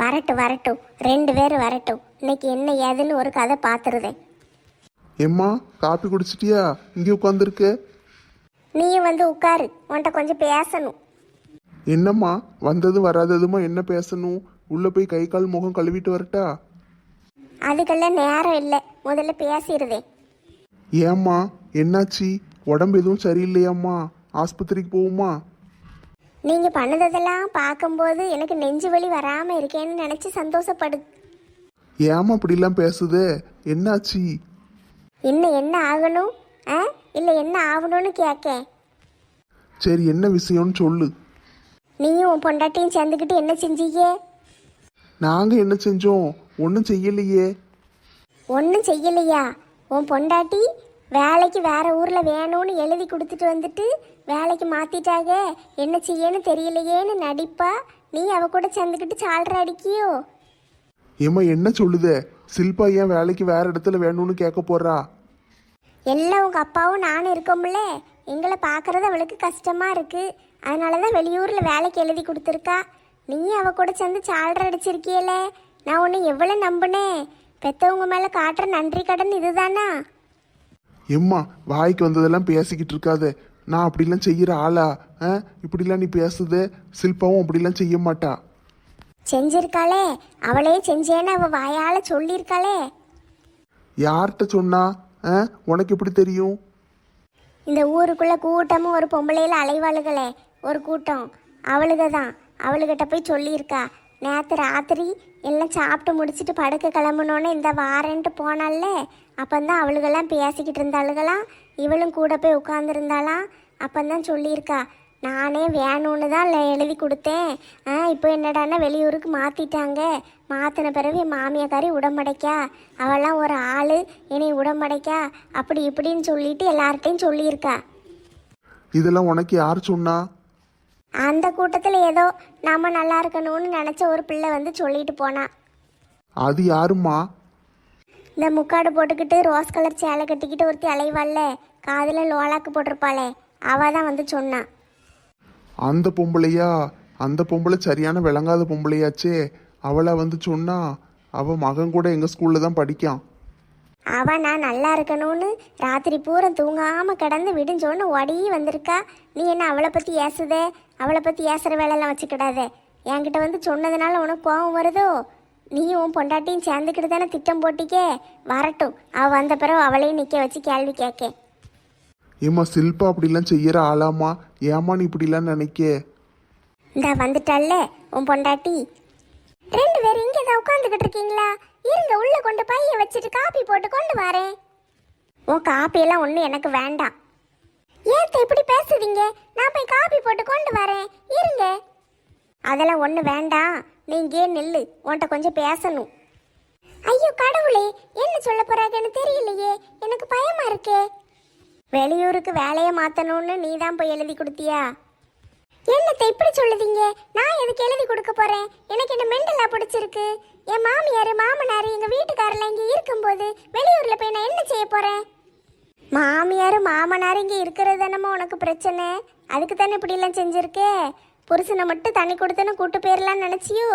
வரட்டும் வரட்டும், 2 பேரும் வரட்டும். இன்னைக்கு என்ன ஏதுன்னு ஒரு கதை பார்த்துருதேன். எம்மா காப்பி குடிச்சிட்டியா? இங்கே உட்காந்துருக்க. நீயும் வந்து உட்காரு, உன்கிட்ட கொஞ்சம் பேசணும். என்னம்மா வந்ததும் வராததுமா என்ன பேசணும்? உள்ள போய் கை கால் முகம் கழுவிட்டு வரட்டா? அதுக்கெல்லாம் நேரம் இல்லை, முதல்ல பேசிடுதேன். ஏம்மா என்னாச்சு? உடம்பு எதுவும் சரியில்லையாம்மா? ஆஸ்பத்திரிக்கு போகுமா? நீங்கள் பண்ணதெல்லாம் பார்க்கும்போது எனக்கு நெஞ்சு வலி வராமல் இருக்கேன்னு நினச்சி சந்தோஷப்படு. ஏம்மா இப்படிலாம் பேசுதே? என்னாச்சு? இன்னும் என்ன ஆகணும்? இல்லை என்ன ஆகணும்னு கேட்கேன். சரி என்ன விஷயம்னு சொல்லு. நீயும் உன் பொண்டாட்டியும் சேர்ந்துக்கிட்டு என்ன செஞ்சீங்க? நாங்கள் என்ன செஞ்சோம்? ஒன்றும் செய்யலையே. ஒன்றும் செய்யலையா? உன் பொண்டாட்டி வேலைக்கு வேற ஊரில் வேணும்னு எழுதி கொடுத்துட்டு வந்துட்டு வேலைக்கு மாற்றிட்டாக, என்ன செய்யன்னு தெரியலையேன்னு நடிப்பா. நீ அவ கூட சேர்ந்துக்கிட்டு சால்ற அடிக்கியோ? ஏம்மா என்ன சொல்லுதே? சில்பா ஏன் வேலைக்கு வேற இடத்துல வேணும்னு கேட்க போறா? எல்லாம் உங்கள் அப்பாவும் நானும் இருக்கோம்ல, எங்களை பார்க்கறது அவளுக்கு கஷ்டமாக இருக்குது. அதனால தான் வெளியூரில் வேலைக்கு எழுதி கொடுத்துருக்கா. நீ அவ கூட சேர்ந்து சால்ற அடிச்சிருக்கியல. நான் உன்னை எவ்வளோ நம்பினேன். பெற்றவங்க மேலே காட்டுற நன்றி கடன் இதுதானா? எம்மா வாய்க்கு வந்ததெல்லாம் பேசிக்கிட்டு இருக்காத. நான் அப்படிலாம் செய்யற ஆளா? இப்படிலாம் நீ பேசுதே. சில்பாவும் அப்படிலாம் செய்ய மாட்டா. செஞ்சிருக்காளே, அவளே செஞ்சேன்னு அவள் வாயால் சொல்லியிருக்காளே. யார்கிட்ட சொன்னா? உனக்கு எப்படி தெரியும்? இந்த ஊருக்குள்ள கூட்டமும் ஒரு பொம்பளையில் அலைவாளுகளே ஒரு கூட்டம், அவளுக தான். அவளுகிட்ட போய் சொல்லியிருக்கா. நேற்று ராத்திரி எல்லாம் சாப்பிட்டு முடிச்சுட்டு படுக்க கிளம்புனோன்னு இந்த வாரன்ட்டு போனால, அப்பந்தான் அவளுகெல்லாம் பேசிக்கிட்டு இருந்தாளுகளாம். இவளும் கூட போய் உட்காந்துருந்தாளாம். அப்பந்தான் சொல்லியிருக்கா, நானே வேணும்னு தான் எழுதி கொடுத்தேன். இப்போ என்னடான்னா வெளியூருக்கு மாற்றிட்டாங்க. மாற்றின பிறகு என் மாமியாக்காரி உடம்படைக்கா, அவெல்லாம் ஒரு ஆள், என்னை உடம்படைக்கா அப்படி இப்படின்னு சொல்லிட்டு எல்லார்ட்டையும் சொல்லியிருக்கா. இதெல்லாம் உனக்கு யார் சொன்னா? அந்த கூட்டத்தில் ஏதோ நம்ம நல்லா இருக்கணும்னு நினச்ச ஒரு பிள்ளை வந்து சொல்லிட்டு போனா. அது யாருமா? இந்த முக்காடு போட்டுக்கிட்டு ரோஸ் கலர் சேலை கட்டிக்கிட்டு ஒருத்தி அலைவாள்ல, காதில் லோலாக்கு போட்டிருப்பாளே, அவள் தான் வந்து சொன்னா. அந்த பொம்பளையா? அந்த பொம்பளை சரியான விளங்காத பொம்பளையாச்சே. அவளை வந்து சொன்னா? அவ மகன் கூட எங்க ஸ்கூல்ல தான் படிக்கான். அவன் நான் நல்லா இருக்கணும்னு ராத்திரி பூரா தூங்காமல் கிடந்து விடிஞ்சோன்னு ஒடி வந்திருக்கா. நீ என்ன அவளை பற்றி ஏசுதே? அவளை பற்றி ஏசுகிற வேலையெல்லாம் வச்சுக்கிடாதே. என்கிட்ட வந்து சொன்னதுனால உனக்கு கோபம் வருதோ? நீயும் உன் பொண்டாட்டியும் சேர்ந்துக்கிட்டு தானே திட்டம் போட்டிக்கே. வரட்டும், அவள் வந்த பிறகு அவளையும் நிற்க வச்சு கேள்வி கேட்க. ஏம்மா சில்பா அப்படிலாம் செய்யற ஆளாமா? ஏமா நீ இப்படிலாம் நினைக்க? இந்த வந்துட்டால உன் பொண்டாட்டி. 2 பேரும் இங்கே தான் உட்காந்துக்கிட்டு இருக்கீங்களா? இருங்க, உள்ள கொண்டு பைய வச்சுட்டு காப்பி போட்டு கொண்டு வரேன். உன் காப்பியெல்லாம் ஒன்றும் எனக்கு வேண்டாம். ஏத்த இப்படி பேசுறீங்க? நான் போய் காப்பி போட்டு கொண்டு வரேன், இருங்க. அதெல்லாம் ஒன்றும் வேண்டாம், நீங்க நில்லு, உன்கிட்ட கொஞ்சம் பேசணும். ஐயோ கடவுளே, என்ன சொல்ல போறாங்கன்னு தெரியலையே, எனக்கு பயமா இருக்கே. வெளியூருக்கு வேலையை மாற்றணும்னு நீ தான் போய் எழுதி கொடுத்தியா? என்னத்தை இப்படி சொல்லுதீங்க? நான் எதுக்கு எழுதி கொடுக்க போறேன்? எனக்கு என்ன மெண்டலா பிடிச்சிருக்கு? என் மாமியார் மாமனார் எங்க வீட்டுக்காரெல்லாம் இங்கே இருக்கும்போது வெளியூர்ல போய் நான் என்ன செய்ய போறேன்? மாமியார் மாமனார் இங்கே இருக்கிறது தானம்மா உனக்கு பிரச்சனை. அதுக்கு தானே இப்படிலாம் செஞ்சிருக்கே. புருஷனை மட்டும் தண்ணி கொடுத்தேன்னு கூட்டு போயிடலான்னு நினைச்சியோ?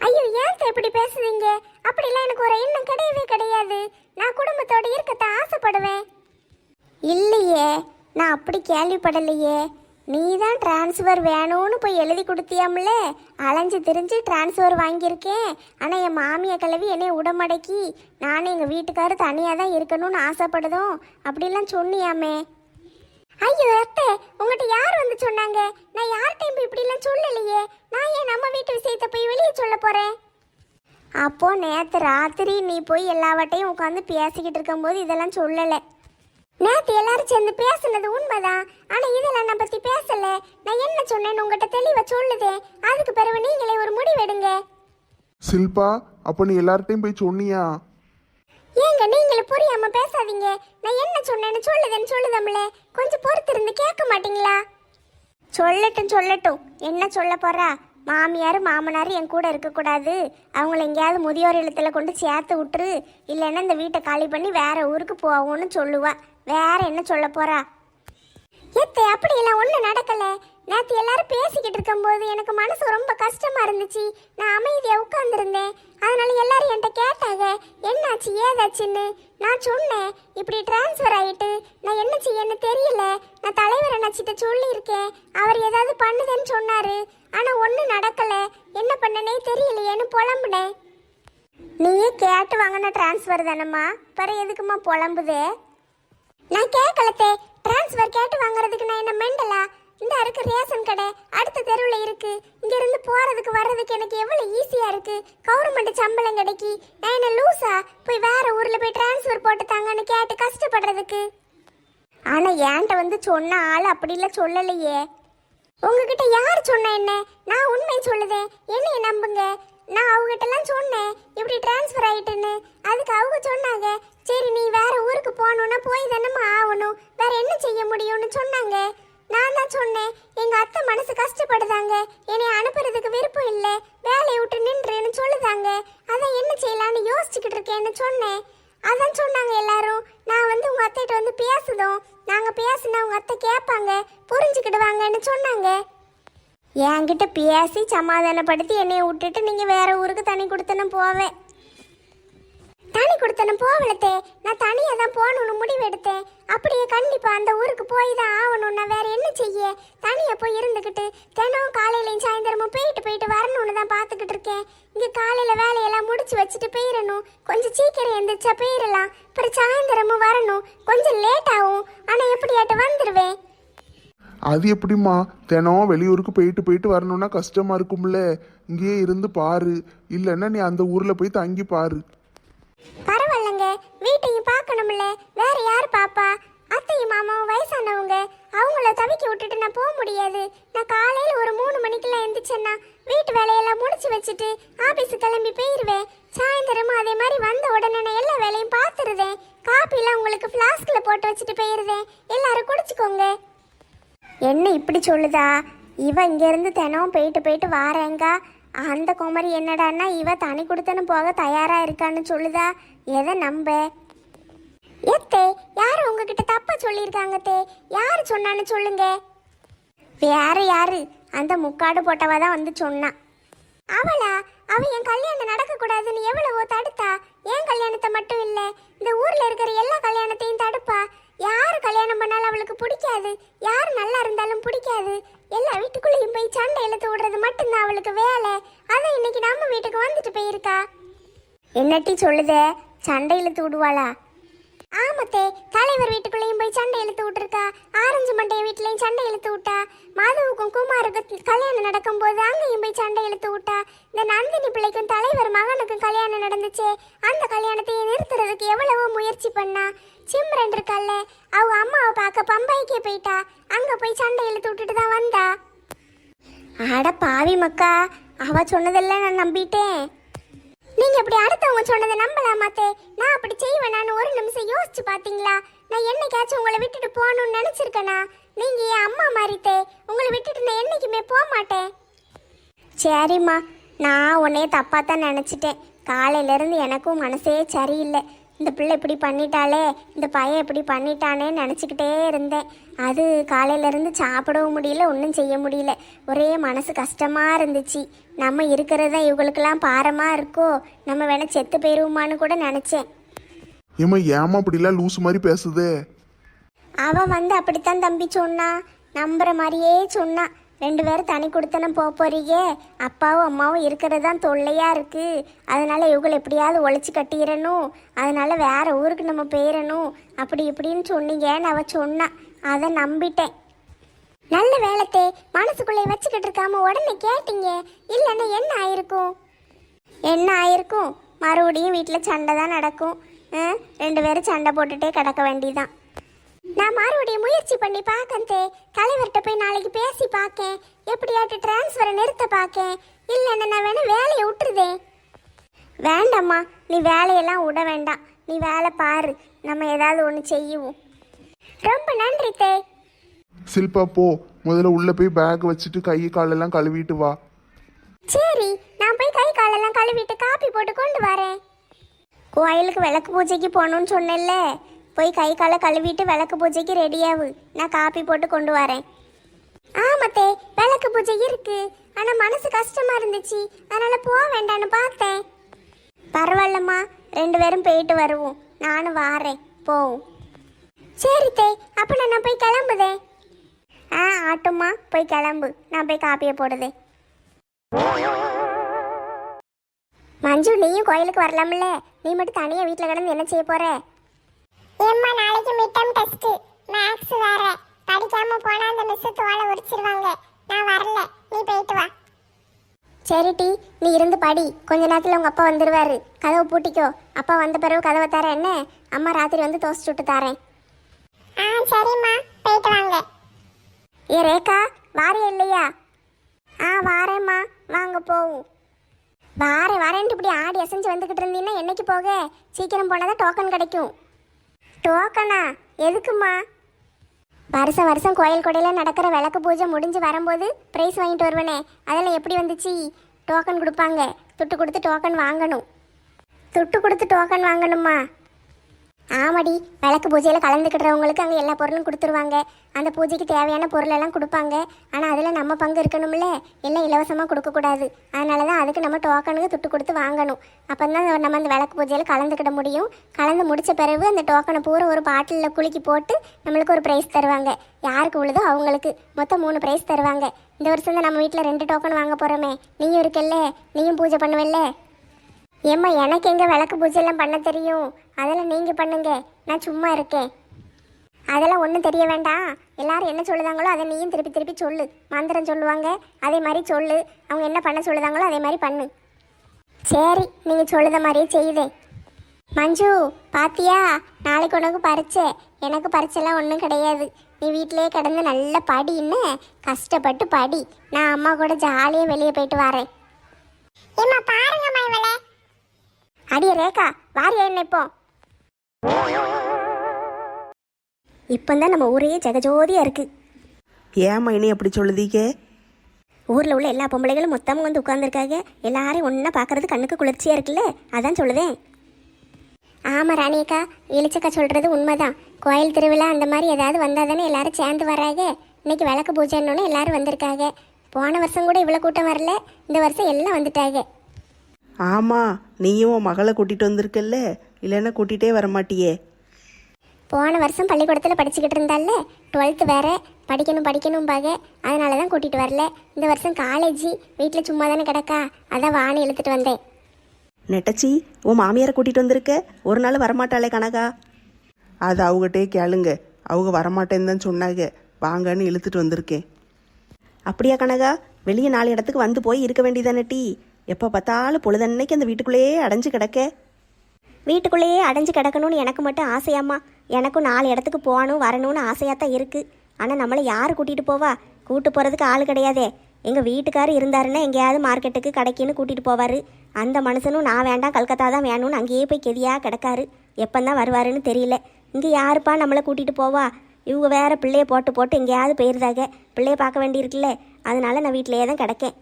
ஐயோ ஏன் இப்படி பேசுறீங்க? அப்படிலாம் எனக்கு ஒரு எண்ணம் கிடையவே கிடையாது. நான் குடும்பத்தோட இருக்கத்தான் ஆசைப்படுவேன். இல்லையே, நான் அப்படி கேள்விப்படலையே. நீ தான் டிரான்ஸ்ஃபர் வேணும்னு போய் எழுதி கொடுத்தியாம்ல, அலைஞ்சு திரிஞ்சு டிரான்ஸ்ஃபர் வாங்கியிருக்கேன். ஆனால் என் மாமியை கிளவி என்னை உடமடக்கி நானும் எங்கள் வீட்டுக்காரர் தனியாக தான் இருக்கணும்னு ஆசைப்படுதோம் அப்படிலாம் சொன்னியாமே. ஐயோ அத்தை, உங்கள்கிட்ட யார் வந்து சொன்னாங்க? நான் யார்கிட்டையும் போய் இப்படிலாம் சொல்லலையே. நான் ஏன் நம்ம வீட்டு விஷயத்தை போய் வெளியே சொல்ல போகிறேன்? அப்போ நேற்று ராத்திரி நீ போய் எல்லாவட்டையும் உட்காந்து பேசிக்கிட்டு இருக்கும்போது இதெல்லாம் சொல்லலை. நேற்று எல்லாரும் சேர்ந்து பேசுனது உண்மைதான், ஆனால் இதெல்லாம் நான் பற்றி பேசலை. நான் என்ன சொன்னேன்னு உங்கள்கிட்ட தெளிவாக சொல்லுதே. அதுக்கு பிறகு நீங்களே ஒரு முடிவெடுங்க. சில்பா, அப்ப நீ எல்லார்ட்டையும் போய் சொன்னியா? ஏங்க நீங்களும் புரியாம பேசாதீங்க. நான் என்ன சொன்னேன்னு சொல்லுதேன்னு சொல்லுதம்ல, கொஞ்சம் பொறுத்து இருந்து கேட்க மாட்டீங்களா? சொல்லட்டும் சொல்லட்டும், என்ன சொல்ல போறா? மாமியார் மாமனார் என் கூட இருக்கக்கூடாது, அவங்கள எங்கேயாவது முதியோர் இல்லத்தில் கொண்டு சேர்த்து விட்டுரு, இல்லைன்னா இந்த வீட்டை காலி பண்ணி வேற ஊருக்கு போவோன்னு சொல்லுவா. வேற என்ன சொல்ல போறா? எத்தை அப்படியெல்லாம் ஒன்றும் நடக்கல. நேற்று எல்லாரும் பேசிக்கிட்டு இருக்கும்போது எனக்கு மனசு ரொம்ப கஷ்டமா இருந்துச்சு. நான் அமைதியா உட்கார்ந்துருந்தேன். அதனால எல்லாரும் என்கிட்ட கேட்டாங்க என்னாச்சு ஏதாச்சுன்னு. நான் சொன்னேன் இப்படி டிரான்ஸ்ஃபர் ஆயிட்டு நான் என்ன செய்யன்னு தெரியல. நான் தலைவர் அண்ணாச்சிட்ட சொல்லியிருக்கேன். அவர் ஏதாவது பண்ணுதுன்னு சொன்னாரு. ஆனா ஒன்றும் நடக்கல. என்ன பண்ணனே தெரியலையேன்னு புலம்புனேன். நீயே கேட்டு வாங்கின டிரான்ஸ்ஃபர் தானம்மா, பிற எதுக்குமா புலம்புதே? நான் கேட்கலத்தே. டிரான்ஸ்ஃபர் கேட்டு வாங்குறதுக்கு நான் என்ன மெண்டலா? இந்த இருக்கு ரேஷன் கடை அடுத்த தெருவில் இருக்கு. இங்க இருந்து போறதுக்கு வர்றதுக்கு எனக்கு எவ்வளவு ஈஸியா இருக்கு. கவர்மெண்ட் சம்பளம் கிடைக்கி நான் என்ன லூசா போய் வேற ஊர்ல போய் டிரான்ஸ்ஃபர் போட்டு தாங்கன்னு கேட்டு கஷ்டப்படுறதுக்கு? ஆனா என்கிட்ட வந்து சொன்ன ஆள் அப்படிலாம் சொல்லலையே. உங்ககிட்ட யார் சொன்ன என்ன? நான் உண்மை சொல்லுதேன், என்னைய நம்புங்க. நான் அவங்ககிட்டலாம் சொன்னேன் இப்படி டிரான்ஸ்ஃபர் ஆயிட்டுன்னு. அதுக்கு அவங்க சொன்னாங்க சரி நீ வேற ஊருக்கு போகணுன்னா போய் தானம்மா ஆகணும், வேற என்ன செய்ய முடியும்னு சொன்னாங்க. நான் தான் சொன்னேன் எங்க அத்தை மனசு கஷ்டப்படுதாங்க, என்னை அனுப்புறதுக்கு விருப்பம் இல்லை, வேலையை விட்டு நின்றுன்னு சொல்லுதாங்க. அதான் என்ன செய்யலான்னு யோசிச்சுக்கிட்டு இருக்கேன்னு சொன்னேன். அதான் சொன்னாங்க எல்லாரும் நான் வந்து உங்க அத்தைகிட்ட வந்து பேசுதோம், நாங்க பேசுனா உங்க அத்தை கேட்பாங்க புரிஞ்சுக்கிடுவாங்கன்னு சொன்னாங்க. என்கிட்ட பேசி சமாதானப்படுத்தி என்னைய விட்டுட்டு நீங்க வேற ஊருக்கு தனி கொடுத்தனும் போவேன். தனி கொடுத்தனும் போகலத்தே. நான் தனியா தான் போகணும்னு முடிவு எடுத்தேன். அப்படியே கண்டிப்பா அந்த ஊருக்கு போய் தான் ஆகணும். நான் வேற என்ன செய்ய? தனியா போய் இருந்துக்கிட்டு தினம் காலையிலையும் சாயந்தரமும் போயிட்டு வரணும்னு தான் பார்த்துக்கிட்டு இருக்கேன். இங்க காலையில வேலையெல்லாம் முடிச்சு வச்சுட்டு போயிடணும். கொஞ்சம் சீக்கிரம் எந்திரிச்சா போயிடலாம். அப்புறம் சாயந்தரமும் வரணும். கொஞ்சம் லேட் ஆகும், ஆனா எப்படியாட்டு வந்துடுவேன். அது எப்படிம்மா தினம் வெளியூருக்கு போயிட்டு வரணும்னா கஷ்டமா இருக்கும்ல. இங்கேயே இருந்து பாரு, இல்லைன்னா நீ அந்த ஊர்ல போய் தங்கி பாரு. பரவாயில்லங்க, வீட்டையும் பார்க்கணும்ல, வேற யார் பாப்பா? அத்தையும் மாமாவும் வயசானவங்க, அவங்கள தவிக்க விட்டுட்டு நான் போக முடியாது. நான் காலையில ஒரு 3 மணிக்கெல்லாம் எந்திரிச்சேன்னா வீட்டு வேலையெல்லாம் முடிச்சு வச்சுட்டு ஆபீஸுக்கு கிளம்பி போயிருவேன். சாயந்தரமும் அதே மாதிரி வந்த உடனே நான் எல்லா வேலையும் பார்த்துருதேன். காப்பிலாம் உங்களுக்கு ஃப்ளாஸ்கில் போட்டு வச்சுட்டு போயிருதேன், எல்லாரும் குடிச்சுக்கோங்க. என்ன இப்படி சொல்லுதா இவ? இங்கேருந்து தினம் போயிட்டு வாரேங்க. அந்த குமரி என்னடான்னா இவ தனி கொடுத்தனு போக தயாரா இருக்கான்னு சொல்லுதா. எதை நம்ப? ஏத்தே யாரு உங்ககிட்ட தப்பா சொல்லியிருக்காங்க தே? யாரு சொன்னான்னு சொல்லுங்க. வேற யாரு? அந்த முக்காடு போட்டவ தான் வந்து சொன்னா. அவளா? அவ என் கல்யாணம் நடக்க கூடாதுன்னு எவ்வளவோ தடுத்தா. என் கல்யாணத்தை மட்டும் இல்ல இந்த ஊர்ல இருக்கிற எல்லா கல்யாணத்தையும் தடுப்பா. யாரு கல்யாணம் பண்ணாலும் அவளுக்கு பிடிக்காது, யாரு நல்லா இருந்தாலும் பிடிக்காது. எல்லா வீட்டுக்குள்ளேயும் போய் சண்டை இழுத்து விடுறது மட்டும்தான் அவளுக்கு வேலை. அதான் இன்னைக்கு நம்ம வீட்டுக்கு வந்துட்டு போயிருக்கா. என்னட்டி சொல்லுதே? சண்டை இழுத்து விடுவாளா? ஆமத்தே, தலைவர் வீட்டுக்குள்ளேயும் போய் சண்டை இழுத்து விட்டுருக்கா. ஆரஞ்சு மண்டைய வீட்லயும் சண்டை இழுத்து விட்டா. மாதவுக்கும் குமாருக்கும் கல்யாணம் நடக்கும் போது அங்கேயும் போய் சண்டை இழுத்து விட்டா. இந்த நந்தினி பிள்ளைக்கும் தலைவர் மகனுக்கும் கல்யாணம் நடந்துச்சு. அந்த கல்யாணத்தையே நிறுத்துறதுக்கு எவ்வளவோ முயற்சி பண்ணா. சிம்ரன் இருக்கல்ல, அவங்க அம்மாவை பார்க்க பம்பாய்க்கே போயிட்டா. அங்க போய் சண்டை இழுத்து விட்டுட்டு தான் வந்தா. அட பாவி மக்கா, அவ சொன்னதெல்லாம் நான் நம்பிட்டேன். நீங்க இப்படி அடுத்தவங்க சொன்னதை நம்பலாமாத்தே? நான் அப்படி செய்வேனான்னு ஒரு நிமிஷம் யோசிச்சு பாத்தீங்களா? நான் என்னைக்காச்சும் உங்களை விட்டுட்டு போகணும்னு நினைச்சிருக்கேனா? நீங்க என் அம்மா மாறித்தே, உங்களை விட்டுட்டு நான் என்னைக்குமே போக மாட்டேன். சரிம்மா, நான் உன்னைய தப்பா தான் நினைச்சிட்டேன். காலையில இருந்து எனக்கும் மனசே சரியில்லை. இந்த பிள்ளை இப்படி பண்ணிட்டாலே, இந்த பையன் இப்படி பண்ணிட்டானே நினச்சிக்கிட்டே இருந்தேன். அது காலையிலேருந்து சாப்பிடவும் முடியல, ஒன்றும் செய்ய முடியல. ஒரே மனசு கஷ்டமாக இருந்துச்சு. நம்ம இருக்கிறதா இவங்களுக்கெல்லாம் பாரமாக இருக்கோ, நம்ம வேணா செத்து போயிருவோமான்னு கூட நினச்சேன். ஏமா அப்படிலாம் லூஸ் மாதிரி பேசுதே? அவன் வந்து அப்படித்தான் தம்பி சொன்னா, நம்புற மாதிரியே சொன்னா. 2 பேரும் தனி கொடுத்தனம் போறீங்க, அப்பாவும் அம்மாவும் இருக்கிறது தான் தொல்லையா இருக்கு. அதனால இவங்களை எப்படியாவது ஒழிச்சு கட்டிடணும், அதனால வேற ஊருக்கு நம்ம போயிடணும் அப்படி இப்படின்னு சொன்னீங்கன்னு அவ சொன்னா. அதை நம்பிட்டேன். நல்ல வேலைத்தே, மனசுக்குள்ளே வச்சுக்கிட்டு இருக்காம உடனே கேட்டீங்க. இல்லைன்னா என்ன ஆயிருக்கும்? என்ன ஆயிருக்கும்? மறுபடியும் வீட்டில் சண்டை தான் நடக்கும். 2 பேரும் சண்டை போட்டுட்டே கிடக்க வேண்டியதான். நான் மறுபடியும் முயற்சி பண்ணி பார்க்கந்தே. தலைவர்கிட்ட போய் நாளைக்கு பேசி பார்க்கேன். எப்படியாட்டு டிரான்ஸ்ஃபரை நிறுத்த பார்க்கேன். இல்லைன்னா நான் வேணா வேலையை விட்டுருதேன். வேண்டாம்மா, நீ வேலையெல்லாம் விட வேண்டாம். நீ வேலை பாரு, நம்ம ஏதாவது ஒன்று செய்யுவோம். ரொம்ப நன்றி தே. சில்பா போ, முதல்ல உள்ள போய் பேக் வச்சுட்டு கை காலெல்லாம் கழுவிட்டு வா. சரி, நான் போய் கை காலெல்லாம் கழுவிட்டு காப்பி போட்டு கொண்டு வரேன். கோயிலுக்கு விளக்கு பூஜைக்கு போகணும்னு சொன்னேன்ல, போய் கை காலை கழுவிட்டு விளக்கு பூஜைக்கு ரெடியாகு. நான் காப்பி போட்டு கொண்டு வரேன். ஆமாத்தே, விளக்கு பூஜை இருக்கு. ஆனா மனசு கஷ்டமா இருந்துச்சு, அதனால போக வேண்டான்னு பார்த்தேன். பரவாயில்லம்மா, 2 பேரும் போயிட்டு வருவோம். நானும் வாரேன், போவோம். சரி தே, அப்ப நான் போய் கிளம்புதேன். ஆட்டும்மா, போய் கிளம்பு. நான் போய் காப்பியை போடுதேன். மஞ்சு, நீயும் கோயிலுக்கு வரலாம்ல? நீ மட்டும் தனியா வீட்டில் கிடந்து என்ன செய்ய போற? ஏம்மா, நாளைக்கு மிட்டம் டெஸ்ட், மேக்ஸ் வேற. படிக்காம போனா அந்த மிஸ் தோலை உரிச்சிருவாங்க. நான் வரல, நீ போயிட்டு வா. சரி டி, நீ இருந்து படி. கொஞ்ச நேரத்தில் உங்க அப்பா வந்துருவாரு. கதவை பூட்டிக்கோ. அப்பா வந்த பிறகு கதவை தரேன் என்ன? அம்மா ராத்திரி வந்து தோசை சுட்டு தரேன். சரிம்மா, போயிட்டு வாங்க. ஏ ரேகா, வாரியா இல்லையா? வாரேம்மா, வாங்க போவோம். வாரேன்ட்டு இப்படி ஆடி அசைஞ்சு வந்துக்கிட்டு இருந்தீங்கன்னா என்னைக்கு போக? சீக்கிரம் போனாதான் டோக்கன் கிடைக்கும். டோக்கனா? எதுக்குமா? வருஷம் கோயில் கொடையில் நடக்கிற விளக்கு பூஜை முடிஞ்சு வரும்போது ப்ரைஸ் வாங்கிட்டு வருவனே, அதெல்லாம் எப்படி வந்துச்சு? டோக்கன் கொடுப்பாங்க. துட்டு கொடுத்து டோக்கன் வாங்கணும். துட்டு கொடுத்து டோக்கன் வாங்கணுமா? ஆமாடி, விளக்கு பூஜையில் கலந்துக்கிடுறவங்களுக்கு அங்கே எல்லா பொருளும் கொடுத்துருவாங்க. அந்த பூஜைக்கு தேவையான பொருளெல்லாம் கொடுப்பாங்க. ஆனால் அதில் நம்ம பங்கு இருக்கணும்ல, எல்லாம் இலவசமாக கொடுக்கக்கூடாது. அதனால தான் அதுக்கு நம்ம டோக்கனுக்கு துட்டு கொடுத்து வாங்கணும். அப்போ தான் நம்ம அந்த விளக்கு பூஜையில் கலந்துக்கிட முடியும். கலந்து முடித்த பிறகு அந்த டோக்கனை பூரா ஒரு பாட்டிலில் குலுக்கி போட்டு நம்மளுக்கு ஒரு ப்ரைஸ் தருவாங்க. யாருக்கு உள்ளதோ அவங்களுக்கு மொத்தம் 3 ப்ரைஸ் தருவாங்க. இந்த வருஷம் தான் நம்ம வீட்டில் 2 டோக்கன் வாங்க போகிறோமே. நீயும் இருக்கல்ல, நீயும் பூஜை பண்ணுவல்ல? ஏம்மா, எனக்கு எங்கே விளக்கு பூஜையெல்லாம் பண்ண தெரியும்? அதெல்லாம் நீங்கள் பண்ணுங்க, நான் சும்மா இருக்கேன். அதெல்லாம் ஒன்றும் தெரிய வேண்டாம். எல்லாரும் என்ன சொல்லுதாங்களோ அதை நீயும் திருப்பி திருப்பி சொல்லு. மந்திரம் சொல்லுவாங்க, அதே மாதிரி சொல்லு. அவங்க என்ன பண்ண சொல்லுதாங்களோ அதே மாதிரி பண்ணு. சரி, நீங்கள் சொல்லுத மாதிரியே செய்யுதே. மஞ்சு, பாத்தியா? நாளைக்கு உனக்கு பரீட்சை. எனக்கு பரீட்சைலாம் ஒன்றும் கிடையாது. நீ வீட்டிலேயே கிடந்து நல்லா படின்னு கஷ்டப்பட்டு படி. நான் அம்மா கூட ஜாலியாக வெளியே போயிட்டு வரேன். ஏம்மா, பாருங்கம்மா இவளே. அடியே ரேகா, வாரியா என்ன இப்போ? இப்போதான் நம்ம ஊரே ஜெகஜோதியா இருக்கு. ஏம்மா இனி அப்படி சொல்லுதீங்க? ஊரில் உள்ள எல்லா பொம்பளைகளும் மொத்தமாக வந்து உட்காந்துருக்காங்க. எல்லாரையும் ஒன்றா பார்க்கறது கண்ணுக்கு குளிர்ச்சியாக இருக்குல்ல, அதான் சொல்லுதேன். ஆமாம் ராணியக்கா, இளிச்சக்கா சொல்கிறது உண்மைதான். கோயில் திருவிழா அந்த மாதிரி ஏதாவது வந்தால் தானே எல்லாரும் சேர்ந்து வராங்க. இன்னைக்கு விளக்கு பூஜைன்னு எல்லாரும் வந்திருக்காங்க. போன வருஷம் கூட இவ்வளோ கூட்டம் வரல, இந்த வருஷம் எல்லாம் வந்துட்டாங்க. ஆமாம், நீயும் உன் மகளை கூட்டிகிட்டு வந்திருக்கல்ல, இல்லைன்னா கூட்டிகிட்டே வரமாட்டியே. போன வருஷம் பள்ளிக்கூடத்தில் படிச்சுக்கிட்டு இருந்தால, 12th வேற, படிக்கணும் பாக, அதனால தான் கூட்டிகிட்டு வரல. இந்த வருஷம் காலேஜ், வீட்டில் சும்மா தானே கிடக்கா, அதான் வான்னு இழுத்துட்டு வந்தேன். நெட்டச்சி, உன் மாமியாரை கூட்டிகிட்டு வந்திருக்க, ஒரு நாள் வரமாட்டாளே கனகா? அது அவங்ககிட்டே கேளுங்க, அவங்க வரமாட்டேன்னு தான் சொன்னாங்க. வாங்கன்னு இழுத்துட்டு வந்திருக்கேன். அப்படியா கனகா? வெளியே 4 இடத்துக்கு வந்து போய் இருக்க வேண்டியதானே டீ? எப்போ பார்த்தாலும் பொழுதன்னைக்கு அந்த வீட்டுக்குள்ளேயே அடைஞ்சு கிடக்க. வீட்டுக்குள்ளேயே அடைஞ்சு கிடக்கணும்னு எனக்கு மட்டும் ஆசையாம்மா. எனக்கும் 4 இடத்துக்கு போகணும் வரணும்னு ஆசையாக தான் இருக்குது. ஆனால் நம்மளை யார் கூட்டிகிட்டு போவா? கூட்டு போகிறதுக்கு ஆள் கிடையாதே. எங்கள் வீட்டுக்கார் இருந்தாருன்னா எங்கேயாவது மார்க்கெட்டுக்கு கடைக்குன்னு கூட்டிகிட்டு போவார். அந்த மனுஷனும் நான் வேண்டாம், கல்கத்தா தான் வேணும்னு அங்கேயே போய் கெதியாக கிடக்காரு. எப்போந்தான் வருவாருன்னு தெரியல. இங்கே யாருப்பா நம்மளை கூட்டிகிட்டு போவா? இவங்க வேற பிள்ளைய போட்டு எங்கேயாவது போயிருந்தாங்க. பிள்ளைய பார்க்க வேண்டியிருக்குல்ல, அதனால நான் வீட்டிலேயே தான் கிடக்கேன்.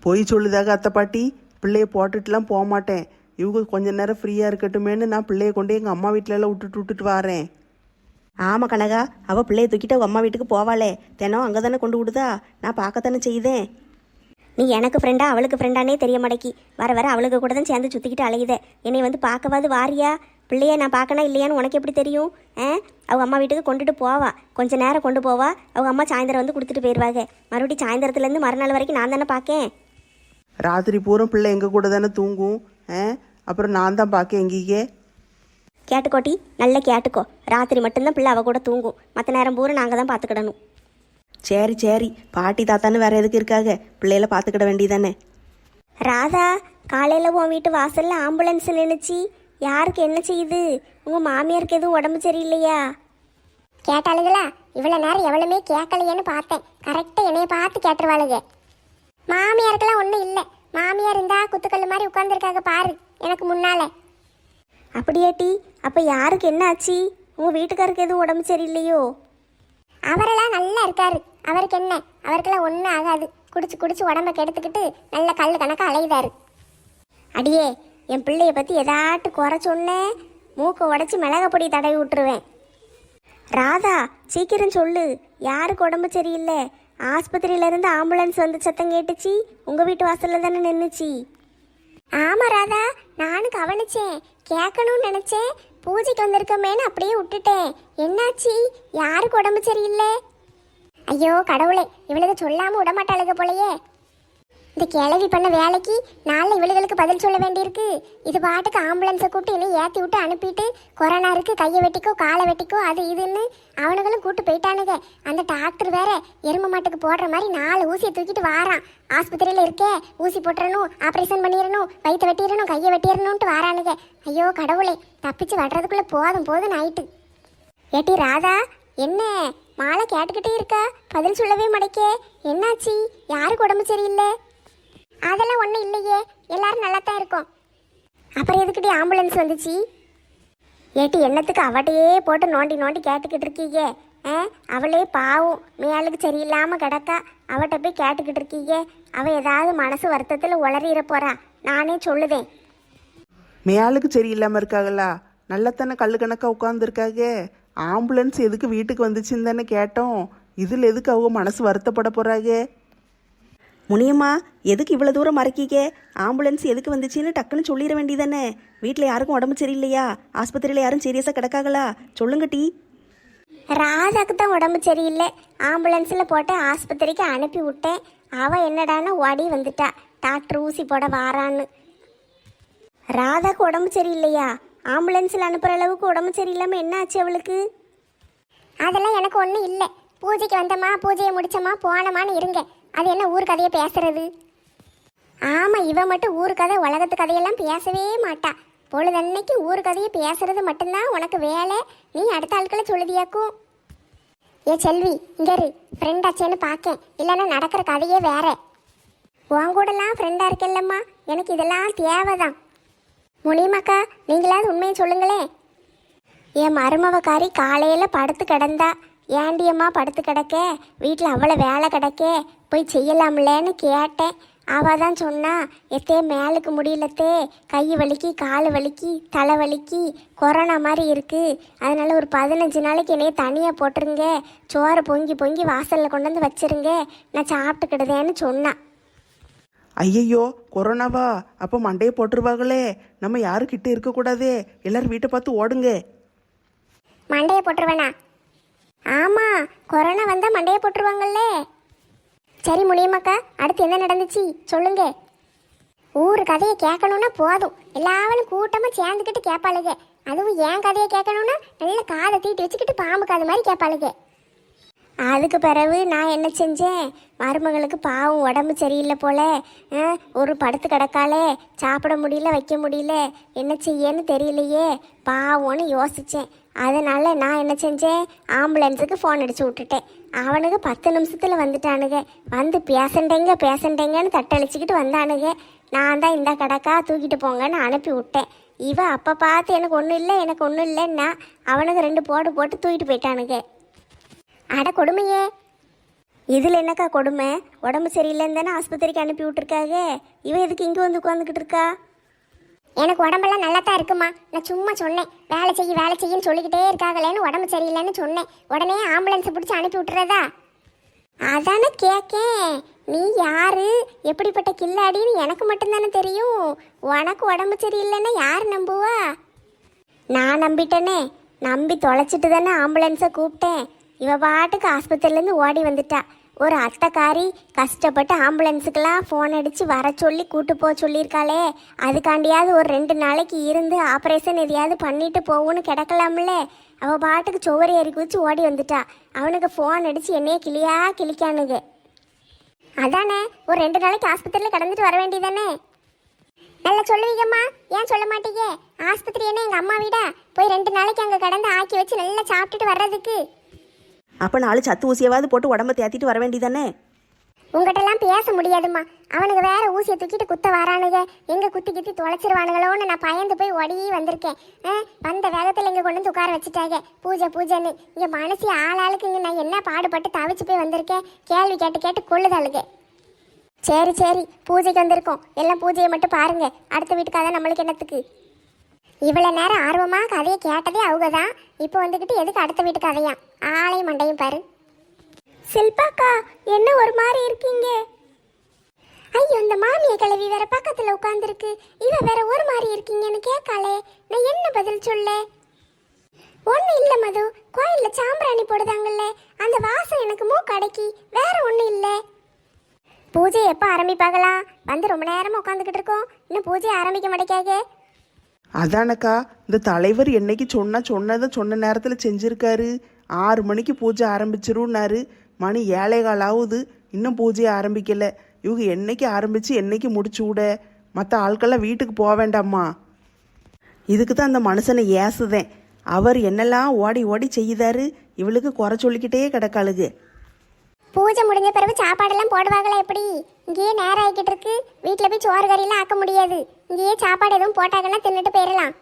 போய் சொல்லுதாக அத்தை பாட்டி, பிள்ளைய போட்டுட்டுலாம் போக மாட்டேன். இவங்க கொஞ்ச நேரம் ஃப்ரீயாக இருக்கட்டுமேன்னு நான் பிள்ளைய கொண்டு எங்கள் அம்மா வீட்டிலலாம் விட்டுட்டு வரேன். ஆமாம் கனகா, அவள் பிள்ளைய தூக்கிட்டு அவள் அம்மா வீட்டுக்கு போவாளே, தினம் அங்கே தானே கொண்டு விடுதா. நான் பார்க்கத்தானே செய்தேன். நீ எனக்கு ஃப்ரெண்டா அவளுக்கு ஃப்ரெண்டானே தெரிய மாட்டேக்கி. வர அவளுக்கு கூட தான் சேர்ந்து சுற்றிக்கிட்டு அலையுதே. என்னை வந்து பார்க்கவாது வாரியா? பிள்ளைய நான் பார்க்கணும் இல்லையான்னு உனக்கு எப்படி தெரியும்? அவங்க அம்மா வீட்டுக்கு கொண்டுட்டு போவா, கொஞ்ச நேரம் கொண்டு போவா. அவங்க அம்மா சாயந்தரம் வந்து கொடுத்துட்டு போயிடுவாங்க. மறுபடியும் சாயந்தரத்துலேருந்து மறுநாள் வரைக்கும் நான் தானே பார்க்கேன். ராத்திரி பூரா பிள்ளை எங்கள் கூட தானே தூங்கும். அப்புறம் நான் தான் பார்க்க எங்கீங்க. கேட்டுக்கோட்டி, நல்லா கேட்டுக்கோ. ராத்திரி மட்டும்தான் பிள்ளை அவள் கூட தூங்கும், மற்ற நேரம் பூரா நாங்கள் தான் பார்த்துக்கிடணும். சரி, பாட்டி தாத்தான்னு வேற எதுக்கு இருக்காங்க? பிள்ளையில பார்த்துக்கிட வேண்டியதானே. ராதா, காலையில் உன் வீட்டு வாசலில் ஆம்புலன்ஸ் நின்றுச்சு. யாருக்கு என்ன செய்யுது? உங்கள் மாமியாருக்கு எதுவும் உடம்பு சரியில்லையா? கேட்டாளுங்களா? இவ்வளோ நேரம் எவ்வளவுமே கேட்கலையேன்னு பார்த்தேன். கரெக்டாக என்னைய பார்த்து கேட்டுருவாளுங்க. மாமியாருக்கெல்லாம் ஒன்றும் இல்லை. மாமியார் இருந்தா குத்துக்கல் மாதிரி உட்காந்துருக்காங்க பாரு எனக்கு முன்னால. அப்படியே டி, அப்போ யாருக்கு என்ன ஆச்சு? உங்கள் வீட்டுக்காருக்கு எதுவும் உடம்பு சரியில்லையோ? அவரெல்லாம் நல்லா இருக்காரு. அவருக்கு என்ன? அவருக்கெல்லாம் ஒன்றும் ஆகாது. குடிச்சு உடம்ப கெடுத்துக்கிட்டு நல்ல கல் கணக்காக அலையுதாரு. அடியே, என் பிள்ளைய பற்றி எதாட்டு குறை சொன்னேன், மூக்கை உடச்சி மிளகா பொடி தடவி விட்டுருவேன். ராதா, சீக்கிரம் சொல்லு, யாருக்கு உடம்பு சரியில்லை? ஆஸ்பத்திரியிலேருந்து ஆம்புலன்ஸ் வந்து சத்தம் கேட்டுச்சு. உங்கள் வீட்டு வாசலில் தானே நின்றுச்சு. ஆமாம் ராதா, நானும் கவனிச்சேன், கேட்கணும்னு நினச்சேன். பூஜைக்கு வந்திருக்கமேன்னு அப்படியே விட்டுட்டேன். என்னாச்சு? யாருக்கு உடம்பு சரியில்லை? ஐயோ கடவுளே, இவளுக்கு சொல்லாமல் விடமாட்டாளுக போலையே. இந்த கிளவி பண்ண வேலைக்கு நாளை இவளுகளுக்கு பதில் சொல்ல வேண்டியிருக்கு. இது பாட்டுக்கு ஆம்புலன்ஸை கூப்பிட்டு என்னை ஏற்றி விட்டு அனுப்பிட்டு கொரோனா இருக்கு, கையை வெட்டிக்கோ காலை வெட்டிக்கோ அது இதுன்னு அவனுங்களும் கூப்பிட்டு போயிட்டானுங்க. அந்த டாக்டர் வேற எரும மாட்டுக்கு போடுற மாதிரி 4 ஊசியை தூக்கிட்டு வாரான். ஆஸ்பத்திரியில் இருக்கே, ஊசி போட்டுறணும், ஆப்ரேஷன் பண்ணிடணும், வயிற்று வெட்டிடணும், கையை வெட்டிடணும்ட்டு வாரானுங்க. ஐயோ கடவுளே, தப்பிச்சு வர்றதுக்குள்ளே போதும் ஆயிட்டு. ஏட்டி ராதா, என்ன மாலை கேட்டுக்கிட்டே இருக்கா? பதில் சொல்லவே மாட்டேக்கே. என்னாச்சு? யாருக்கு உடம்பு சரியில்லை? அதெல்லாம் ஒன்றும் இல்லையே, எல்லாரும் நல்லா தான் இருக்கோம். அப்புறம் எதுக்கிட்டே ஆம்புலன்ஸ் வந்துச்சு? ஏட்டி என்னத்துக்கு அவட்டையே போட்டு நோண்டி கேட்டுக்கிட்டு இருக்கீங்க? அவளே பாவம், மேலுக்கு சரியில்லாமல் கிடக்கா, அவட்ட போய் கேட்டுக்கிட்டு இருக்கீங்க. அவள் ஏதாவது மனசு வருத்தத்தில் உளறிற போறா. நானே சொல்லுதேன். மேலுக்கு சரியில்லாமல் இருக்காங்களா? நல்லத்தானே கல்லு கணக்காக உட்காந்துருக்காங்க. ஆம்புலன்ஸ் எதுக்கு வீட்டுக்கு வந்துச்சுன்னு தானே கேட்டோம். இதில் எதுக்கு அவங்க மனசு வருத்தப்பட போகிறாங்க? முனியம்மா, எதுக்கு இவ்வளோ தூரம் மறைக்கிக்க? ஆம்புலன்ஸ் எதுக்கு வந்துச்சுன்னு டக்குன்னு சொல்லிட வேண்டியதானே. வீட்டில் யாருக்கும் உடம்பு சரியில்லையா? ஆஸ்பத்திரியில் யாரும் சீரியஸாக கிடக்காங்களா? சொல்லுங்க டீ. ராதாக்கு தான் உடம்பு சரியில்லை. ஆம்புலன்ஸில் போட்டு ஆஸ்பத்திரிக்கு அனுப்பி விட்டேன். அவள் என்னடான்னு ஓடி வந்துட்டா, டாக்டர் ஊசி போட வாரான்னு. ராதாக்கு உடம்பு சரியில்லையா? ஆம்புலன்ஸில் அனுப்புகிற அளவுக்கு உடம்பு சரியில்லாமல் என்ன ஆச்சு அவளுக்கு? அதெல்லாம் எனக்கு ஒன்றும் இல்லை. பூஜைக்கு வந்தோமா, பூஜையை முடிச்சோமா, போனோமான்னு இருங்க. அது என்ன ஊர் கதையை பேசுறது? ஆமாம், இவ மட்டும் ஊர் கதை உலகத்து கதையெல்லாம் பேசவே மாட்டா. பொழுதன்னைக்கு ஊர் கதையை பேசுறது மட்டும்தான் உனக்கு வேலை. நீ அடுத்த ஆட்களை சொல்லுதியாக்கும். ஏ செல்வி, இங்கே ஃப்ரெண்ட் ஆச்சேன்னு பார்க்கேன், இல்லைன்னா நடக்கிற கதையே வேற. உன் கூடலாம் ஃப்ரெண்டாக இருக்கல்லம்மா, எனக்கு இதெல்லாம் தேவைதான். முனியம்மாக்கா, நீங்களாவது உண்மையை சொல்லுங்களேன். என் மருமவக்காரி காலையில் படுத்து கிடந்தா. ஏண்டியம்மா படுத்து கிடக்க, வீட்டில் அவ்வளோ வேலை கிடக்கே, போய் செய்யலாம்லன்னு கேட்டேன். அவள் தான் சொன்னா, எத்தே மேலுக்கு முடியலத்தே, கை வலிக்கி, கால் வலிக்கி, தலை வலிக்கி, கொரோனா மாதிரி இருக்குது. அதனால ஒரு 15 நாளைக்கு என்னைய தனியாக போட்டுருங்க, சோறு பொங்கி வாசலில் கொண்டு வந்து வச்சிருங்க, நான் சாப்பிட்டுக்கிடுதேன்னு சொன்னான். ஐயையோ, கொரோனாவா? அப்போ மண்டையை போட்டுருவாங்களே. நம்ம யாருக்கிட்ட இருக்கக்கூடாதே. எல்லாரும் வீட்டை பார்த்து ஓடுங்க. மண்டையை போட்டுருவேனா? ஆமாம், கொரோனா வந்தால் மண்டையை போட்டுருவாங்கல்ல. சரி முனியம்மாக்கா, அடுத்து என்ன நடந்துச்சு சொல்லுங்க. ஊர் கதையை கேட்கணுன்னா போதும், எல்லாரும் கூட்டமாக சேர்ந்துக்கிட்டு கேட்பாளுங்க. அதுவும் என் கதையை கேட்கணுன்னா நல்ல காதை தீட்டி வச்சுக்கிட்டு பாம்பு காது மாதிரி கேட்பாளுங்க. அதுக்கு பிறகு நான் என்ன செஞ்சேன்? மருமகளுக்கு பாவம் உடம்பு சரியில்லை போல, ஒரு படுத்து கிடக்காலே, சாப்பிட முடியல, வைக்க முடியல, என்ன செய்யன்னு தெரியலையே, பாவம்னு யோசித்தேன். அதனால் நான் என்ன செஞ்சேன்? ஆம்புலன்ஸுக்கு ஃபோன் அடித்து விட்டுட்டேன். அவனுக்கு 10 நிமிஷத்தில் வந்துட்டானுங்க. வந்து பேசண்டேங்கன்னு தட்டழிச்சிக்கிட்டு வந்தானுங்க. நான் தான் இந்த கிடக்கா தூக்கிட்டு போங்கன்னு அனுப்பி விட்டேன். இவன் அப்போ பார்த்து எனக்கு ஒன்றும் இல்லைன்னா அவனுக்கு 2 போடு போட்டு தூக்கிட்டு போயிட்டானுங்க. அட கொடுமையே. இதில் என்னக்கா கொடுமை? உடம்பு சரியில்லைன்னு தானே ஆஸ்பத்திரிக்கு அனுப்பி விட்டுருக்காங்க. இவன் எதுக்கு இங்கே வந்து உட்காந்துக்கிட்டு இருக்கா? எனக்கு உடம்பெல்லாம் நல்லா தான் இருக்குமா. நான் சும்மா சொன்னேன், வேலை செய்யின்னு சொல்லிக்கிட்டே இருக்காங்களேன்னு உடம்பு சரியில்லைன்னு சொன்னேன். உடனே ஆம்புலன்ஸை பிடிச்சி அனுப்பி விட்டுறதா? அதானே கேட்கேன். நீ யாரு, எப்படிப்பட்ட கில்லாடின்னு எனக்கு மட்டும்தானே தெரியும். உனக்கு உடம்பு சரியில்லைன்னா யார் நம்புவா? நான் நம்பிட்டேனே. நம்பி தொலைச்சிட்டு தானே ஆம்புலன்ஸை கூப்பிட்டேன். இவ பாட்டுக்கு ஆஸ்பத்திரியிலேருந்து ஓடி வந்துட்டா. ஒரு அத்தைக்காரி கஷ்டப்பட்டு ஆம்புலன்ஸுக்கெல்லாம் ஃபோன் அடித்து வர சொல்லி கூட்டு போக சொல்லியிருக்காளே, அதுக்காண்டியாவது ஒரு 2 நாளைக்கு இருந்து ஆப்ரேஷன் எதையாவது பண்ணிட்டு போகும்னு கிடக்கலாம்ல. அவள் பாட்டுக்கு சுவர் ஏறி குதிச்சு ஓடி வந்துட்டா. அவனுக்கு ஃபோன் அடித்து என்னையே கிளிக்கானுங்க. அதானே, ஒரு 2 நாளைக்கு ஆஸ்பத்திரியில் கடந்துட்டு வர வேண்டியதானே. நல்லா சொல்லுவீங்கம்மா, ஏன் சொல்ல மாட்டீங்க? ஆஸ்பத்திரி என்ன எங்கள் அம்மா வீடா? போய் 2 நாளைக்கு அங்கே கடந்து ஆக்கி வச்சு நல்லா சாப்பிட்டுட்டு வர்றதுக்கு. அப்போ 4 சத்து ஊசியாவது போட்டு உடம்ப தேத்திட்டு வர வேண்டியதானே. உங்கள்கிட்டலாம் பேச முடியாதும்மா. அவனுக்கு வேற ஊசியை தூக்கிட்டு குத்த வரானுங்க. எங்கே குத்தி தொலைச்சிருவானுங்களோன்னு நான் பயந்து போய் ஓடி வந்திருக்கேன். வந்த வேகத்தில் இங்கே கொண்டு வந்து உட்கார வச்சுட்டாங்க. பூஜைன்னு இங்கே மனசு ஆளாளுக்கு இங்கே நான் என்ன பாடுபட்டு தவிச்சு போய் வந்திருக்கேன். கேள்வி கேட்டு கொள்ளுதாளுங்க. சரி, பூஜைக்கு வந்திருக்கோம். எல்லாம் பூஜையை மட்டும் பாருங்க. அடுத்த வீட்டுக்காக நம்மளுக்கு என்னத்துக்கு? இவ்வளோ நேரம் ஆர்வமாக கதையை கேட்டதே அவங்க தான். இப்போ வந்துக்கிட்டு எதுக்கு அடுத்த வீட்டு கதையா? ஆளையும் மண்டையும் பாரு. சில்பாக்கா என்ன ஒரு மாதிரி இருக்கீங்க? ஐயோ இந்த மாமியை கிளவி வேற பக்கத்துல உட்கார்ந்துருக்கு, இவ வேற ஒரு மாதிரி இருக்கீங்கன்னு கேட்காளே, நான் என்ன பதில் சொல்ல? ஒண்ணு இல்ல மது, கோயில்ல சாம்பிராணி போடுதாங்கல்ல, அந்த வாசம் எனக்கு மூக்கு அடக்கி, வேற ஒண்ணு இல்ல. பூஜை எப்ப ஆரம்பிப்பாங்களாம்? வந்து ரொம்ப நேரமா உட்காந்துக்கிட்டு இருக்கோம், இன்னும் பூஜை ஆரம்பிக்க மாட்டேக்காக. அதானக்கா, இந்த தலைவர் என்னைக்கு சொன்னதை சொன்ன நேரத்தில் செஞ்சுருக்காரு. 6 மணிக்கு பூஜை ஆரம்பிச்சிருன்னாரு. மணி 7:15 ஆகுது, இன்னும் பூஜையை ஆரம்பிக்கலை. இவங்க என்னைக்கு ஆரம்பித்து என்னைக்கு முடிச்சு விட? மற்ற ஆட்கள்லாம் வீட்டுக்கு போக வேண்டாமா? இதுக்கு தான் அந்த மனுஷனை ஏசுதேன். அவர் என்னெல்லாம் ஓடி ஓடி செய்யுதாரு, இவளுக்கு குறை சொல்லிக்கிட்டே கிடக்காளுங்க. பூஜை முடிஞ்ச பிறகு சாப்பாடெல்லாம் போடுவாங்களா எப்படி? இங்கேயே நேரம் ஆகிக்கிட்டு இருக்கு, வீட்டில் போய் சோறு கறியெல்லாம் ஆக்க முடியாது. இங்கேயே சாப்பாடு எதுவும் போட்டாங்கன்னா தின்னுட்டு போயிடலாம்.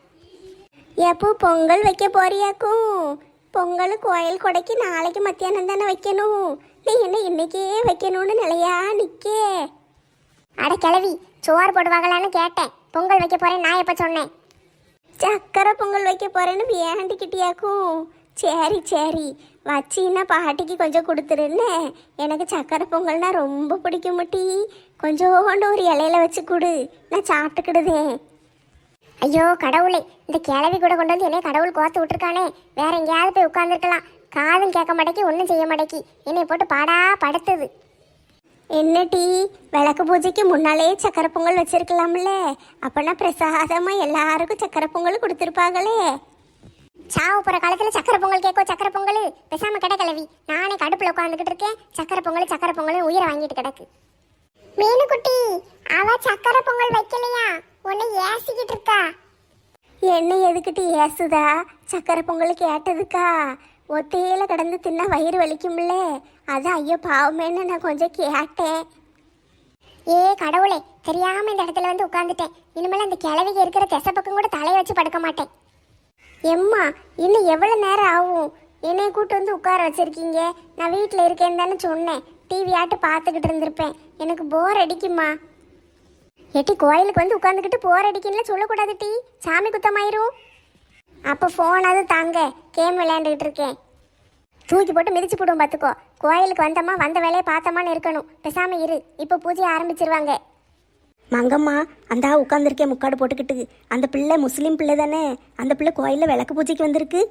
எப்போ பொங்கல் வைக்க போறியாக்கும்? பொங்கல் கோயில் கொடைக்கு நாளைக்கு மத்தியானம் தானே வைக்கணும். நீ என்ன இன்னைக்கே வைக்கணும்னு நிலையா நிக்கே? அட கிளவி, சோறு போடுவாங்களான்னு கேட்டேன். பொங்கல் வைக்க போறேன் நான் எப்ப சொன்னேன்? சக்கரை பொங்கல் வைக்க போறேன்னு வேண்டிக்கிட்டியாக்கும்? சரி சரி, வச்சின்னா பாட்டிக்கு கொஞ்சம் கொடுத்துருன்னு. எனக்கு சக்கரை பொங்கல்னா ரொம்ப பிடிக்கும் முட்டி. கொஞ்சோண்டு ஒரு இலையில வச்சு கொடு, நான் சாப்பிட்டுக்கிடுதேன். ஐயோ கடவுளே, இந்த கிளவி கூட கொண்டு வந்து என்னைய கடவுள் கோத்து விட்டுருக்கானே. வேற எங்கேயாவது போய் உட்காந்துருக்கலாம். காதும் கேட்க மாட்டேக்கி, ஒன்றும் செய்ய மாட்டேக்கி, என்னை போட்டு பாடா படுத்துது. என்ன டீ, விளக்கு பூஜைக்கு முன்னாலே சக்கரை பொங்கல் வச்சிருக்கலாம்ல? அப்பனா பிரசாதமா எல்லாருக்கும் சக்கரை பொங்கல் கொடுத்துருப்பாங்களே. சாவு போற காலத்துல சக்கரை பொங்கல் கேட்கோ சக்கரை பொங்கல்? பேசாம கிட கிளவி, நானே கடுப்புல உட்காந்துக்கிட்டு இருக்கேன். சக்கரை பொங்கல் உயிரை வாங்கிட்டு கிடக்கு. மீனுக்குட்டி, அவ சக்கரை பொங்கல் வைக்கலையா? உன்னை ஏசிக்கிட்டு இருக்கா. என்ன எதுக்கிட்டு ஏசுதா? சக்கரை பொங்கல் கேட்டதுக்கா? ஒத்தையில கிடந்து தின்னா வயிறு வலிக்கும்ல, அதான் ஐயோ பாவமேன்னு நான் கொஞ்சம் கேட்டேன். ஏ கடவுளே, தெரியாம இந்த இடத்துல வந்து உட்காந்துட்டேன். இனிமேல் அந்த கிளவிக்கு இருக்கிற திசை பக்கம் கூட தலையை வச்சு படுக்க மாட்டேன். எம்மா, இன்னும் எவ்வளோ நேரம் ஆகும்? என்னைய கூட்டு வந்து உட்கார வச்சிருக்கீங்க. நான் வீட்டில் இருக்கேன்னு தானே சொன்னேன். டிவி ஆட்டு பார்த்துக்கிட்டு இருந்திருப்பேன். எனக்கு போர் அடிக்குமா? எட்டி, கோயிலுக்கு வந்து உட்காந்துக்கிட்டு போர் அடிக்கல சொல்லக்கூடாது டி, சாமி குத்தமாயிரும். அப்போ ஃபோனாவது தாங்க, கேம் விளையாண்டுக்கிட்டு இருக்கேன். தூக்கி போட்டு மிதிச்சு போடுவோம் பார்த்துக்கோ. கோயிலுக்கு வந்தோமா, வந்த வேலையை பார்த்தோமான்னு இருக்கணும். பேசாம இரு, இப்போ பூஜையை ஆரம்பிச்சிருவாங்க. மங்கம்மா, அந்த உட்காந்துருக்கேன் முக்காடு போட்டுக்கிட்டு. அந்த பிள்ளை முஸ்லீம் பிள்ளை தானே? அந்த பிள்ளை கோயிலில் விளக்கு பூஜைக்கு வந்திருக்கு.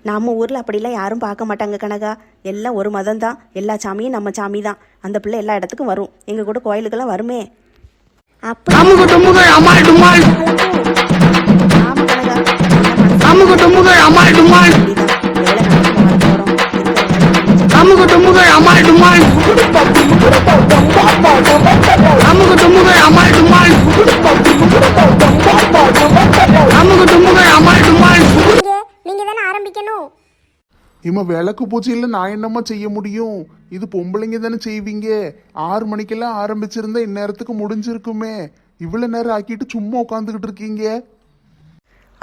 நம்ம ஊரில் அப்படிலாம் யாரும் பார்க்க மாட்டாங்க கனகா. எல்லாம் ஒரு மதம் தான், எல்லா சாமியும் நம்ம சாமி தான். அந்த பிள்ளை எல்லா இடத்துக்கும் வரும், எங்கள் கூட கோயிலுக்கெல்லாம் வருமே. நீங்க தானே ஆரம்பிக்கணும். இம்மா விளக்கு பூஜையில் நான் என்னம்மா செய்ய முடியும்? இது பொம்பளைங்க தானே செய்வீங்க. 6 மணிக்கெல்லாம் ஆரம்பிச்சிருந்தா இந்நேரத்துக்கு முடிஞ்சிருக்குமே. இவ்வளோ நேரம் ஆக்கிட்டு சும்மா உட்காந்துக்கிட்டு இருக்கீங்க.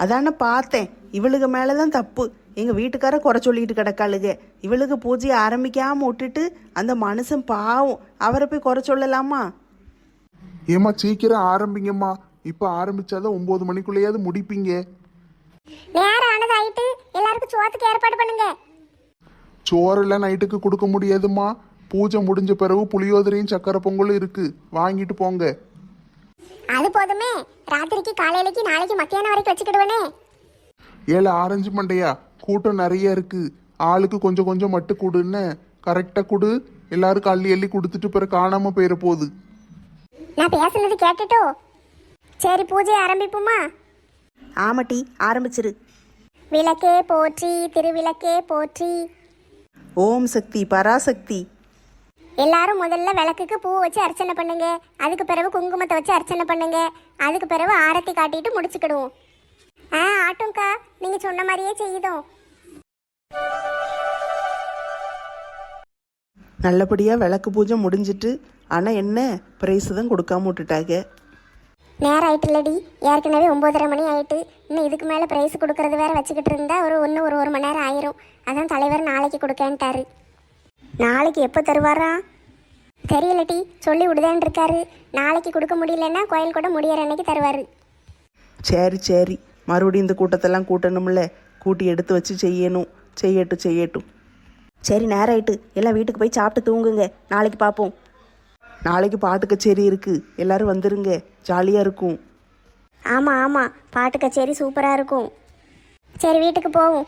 அதான பார்த்தேன், இவளுக்கு மேலே தான் தப்பு. எங்கள் வீட்டுக்கார குறை சொல்லிட்டு கிடக்காளுங்க. இவளுக்கு பூஜையை ஆரம்பிக்காமல் விட்டுட்டு அந்த மனுஷன் பாவம், அவரை போய் குறை சொல்லலாமா? ஏம்மா சீக்கிரம் ஆரம்பிங்கம்மா. இப்போ ஆரம்பிச்சாதான் 9 மணிக்குள்ளேயாவது முடிப்பீங்க. நேரம் ஆனது ஆயிட்டு, எல்லாருக்கும் சோத்துக்கு ஏற்பாடு பண்ணுங்க. சோறெல்லாம் நைட்டுக்கு கொடுக்க முடியாதும்மா. பூஜை முடிஞ்ச பிறகு புளியோதரையும் சக்கரை பொங்கலும் இருக்கு, வாங்கிட்டு போங்க. அது போதுமே, ராத்திரிக்கு காலையிலக்கு நாளைக்கு மத்தியானம் வரைக்கும் வச்சுக்கிடுவேனே. ஏழு ஆரஞ்சு மண்டையா, கூட்டம் நிறைய இருக்கு. ஆளுக்கு கொஞ்சம் கொஞ்சம் மட்டும் கொடுன்னு கரெக்டாக கொடு. எல்லாருக்கும் அள்ளி அள்ளி கொடுத்துட்டு பிறகு காணாம போயிட போகுது. நான் பேசுனது கேட்டுட்டோ? சரி, பூஜை ஆரம்பிப்போமா? ஆமாட்டி, ஆரம்பிச்சிரு. விளக்கே போற்றி, திருவிளக்கே போற்றி. ஓம் சக்தி பராசக்தி. எல்லாரும் முதல்ல விளக்குக்கு பூ வச்சு அர்ச்சனை பண்ணுங்க. அதுக்கு பிறகு குங்குமத்தை வச்சு அர்ச்சனை பண்ணுங்க. அதுக்கு பிறகு ஆரத்தி காட்டிட்டு முடிச்சுக்கிடுவோம். ஆட்டும்க்கா, நீங்க சொன்ன மாதிரியே செய்யுதோம். நல்லபடியாக விளக்கு பூஜை முடிஞ்சிட்டு, ஆனால் என்ன பிரைஸ் தான் கொடுக்காம விட்டுட்டாங்க. நேரம் ஆயிட்டுலடி, ஏற்கனவே 9:30 மணி ஆயிட்டு. இன்னும் இதுக்கு மேலே ப்ரைஸ் கொடுக்கறது வேற வச்சுக்கிட்டு இருந்தா இன்னும் ஒரு மணி நேரம் ஆயிரும். அதான் தலைவர் நாளைக்கு கொடுக்கேன்ட்டாரு. நாளைக்கு எப்போ தருவாரா? தெரியலட்டி, சொல்லி விடுதேன் இருக்காரு. நாளைக்கு கொடுக்க முடியலன்னா கோயில் கூட முடியற அன்னைக்கு தருவாரு. சரி சரி, மறுபடியும் இந்த கூட்டத்தெல்லாம் கூட்டணும்ல, கூட்டி எடுத்து வச்சு செய்யணும். செய்யட்டும். சரி நேரம் ஆயிட்டு எல்லாம் வீட்டுக்கு போய் சாப்பிட்டு தூங்குங்க, நாளைக்கு பார்ப்போம். நாளைக்கு பாட்டு கச்சேரி இருக்கு, எல்லாரும் வந்துருங்க, ஜாலியாக இருக்கும். ஆமாம் ஆமாம், பாட்டு கச்சேரி சூப்பராக இருக்கும். சரி வீட்டுக்கு போவோம்.